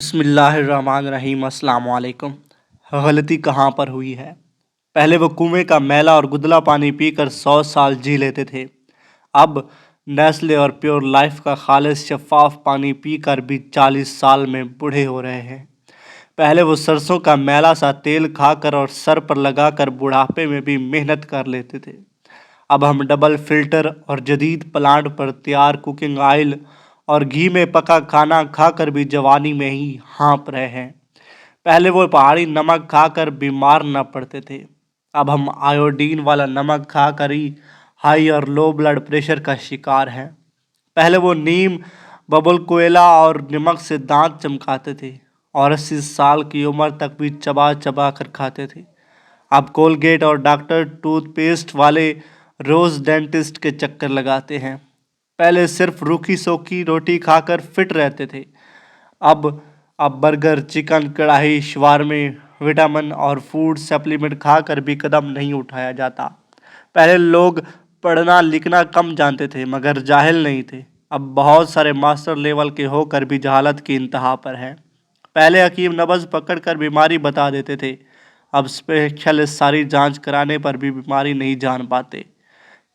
بسم اللہ الرحمن الرحیم۔ السلام علیکم۔ غلطی کہاں پر ہوئی ہے؟ پہلے وہ کنویں کا میلا اور گدلا پانی پی کر 100 سال جی لیتے تھے۔ اب نیسلے اور پیور لائف کا خالص شفاف پانی پی کر بھی 40 سال میں بوڑھے ہو رہے ہیں۔ پہلے وہ سرسوں کا میلا سا تیل کھا کر اور سر پر لگا کر بڑھاپے میں بھی محنت کر لیتے تھے۔ اب ہم ڈبل فلٹر اور جدید پلانٹ پر تیار کوکنگ آئل اور گھی میں پکا کھانا کھا کر بھی جوانی میں ہی ہانپ رہے ہیں۔ پہلے وہ پہاڑی نمک کھا کر بیمار نہ پڑتے تھے، اب ہم آیوڈین والا نمک کھا کر ہی ہائی اور لو بلڈ پریشر کا شکار ہیں۔ پہلے وہ نیم، ببل کوئلہ اور نمک سے دانت چمکاتے تھے اور 80 سال کی عمر تک بھی چبا چبا کر کھاتے تھے۔ اب کولگیٹ اور ڈاکٹر ٹوتھ پیسٹ والے روز ڈینٹسٹ کے چکر لگاتے ہیں۔ پہلے صرف روکھی سوکھی روٹی کھا کر فٹ رہتے تھے، اب برگر، چکن، کڑھائی، شوارمے، وٹامن اور فوڈ سپلیمنٹ کھا کر بھی قدم نہیں اٹھایا جاتا۔ پہلے لوگ پڑھنا لکھنا کم جانتے تھے مگر جاہل نہیں تھے، اب بہت سارے ماسٹر لیول کے ہو کر بھی جہالت کی انتہا پر ہیں۔ پہلے حکیم نبض پکڑ کر بیماری بتا دیتے تھے، اب اسپیشلسٹ ساری جانچ کرانے پر بھی بیماری نہیں جان پاتے۔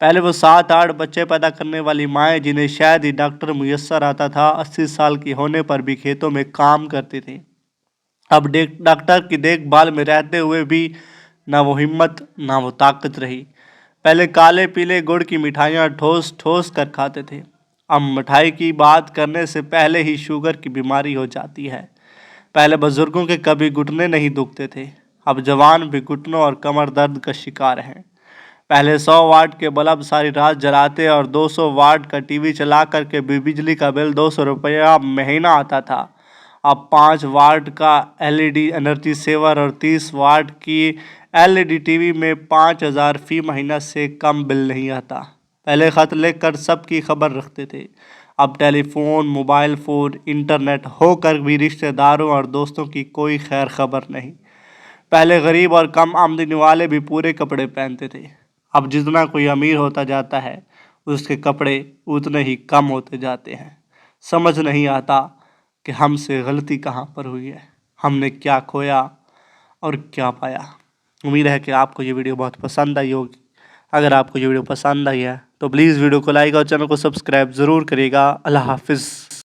پہلے وہ 7-8 بچے پیدا کرنے والی مائیں جنہیں شاید ہی ڈاکٹر میسر آتا تھا، 80 سال کی ہونے پر بھی کھیتوں میں کام کرتی تھیں۔ اب ڈاکٹر کی دیکھ بھال میں رہتے ہوئے بھی نہ وہ ہمت نہ وہ طاقت رہی۔ پہلے کالے پیلے گڑ کی مٹھائیاں ٹھوس ٹھوس کر کھاتے تھے، اب مٹھائی کی بات کرنے سے پہلے ہی شوگر کی بیماری ہو جاتی ہے۔ پہلے بزرگوں کے کبھی گھٹنے نہیں دکھتے تھے، اب جوان بھی گھٹنوں اور کمر درد کا شکار ہیں۔ پہلے 100 واٹ کے بلب ساری رات جلاتے اور 200 واٹ کا ٹی وی چلا کر کے بھی بجلی کا بل 200 روپیہ مہینہ آتا تھا، اب 5 واٹ کا LED انرجی سیور اور 30 واٹ کی LED ٹی وی میں 5000 فی مہینہ سے کم بل نہیں آتا۔ پہلے خط لکھ کر سب کی خبر رکھتے تھے، اب ٹیلی فون، موبائل فون، انٹرنیٹ ہو کر بھی رشتہ داروں اور دوستوں کی کوئی خیر خبر نہیں۔ پہلے غریب اور کم آمدنی والے بھی پورے کپڑے پہنتے تھے، اب جتنا کوئی امیر ہوتا جاتا ہے اس کے کپڑے اتنے ہی کم ہوتے جاتے ہیں۔ سمجھ نہیں آتا کہ ہم سے غلطی کہاں پر ہوئی ہے، ہم نے کیا کھویا اور کیا پایا۔ امید ہے کہ آپ کو یہ ویڈیو بہت پسند آئی ہوگی۔ اگر آپ کو یہ ویڈیو پسند آئی ہے تو پلیز ویڈیو کو لائک اور چینل کو سبسکرائب ضرور کریے گا۔ اللہ حافظ۔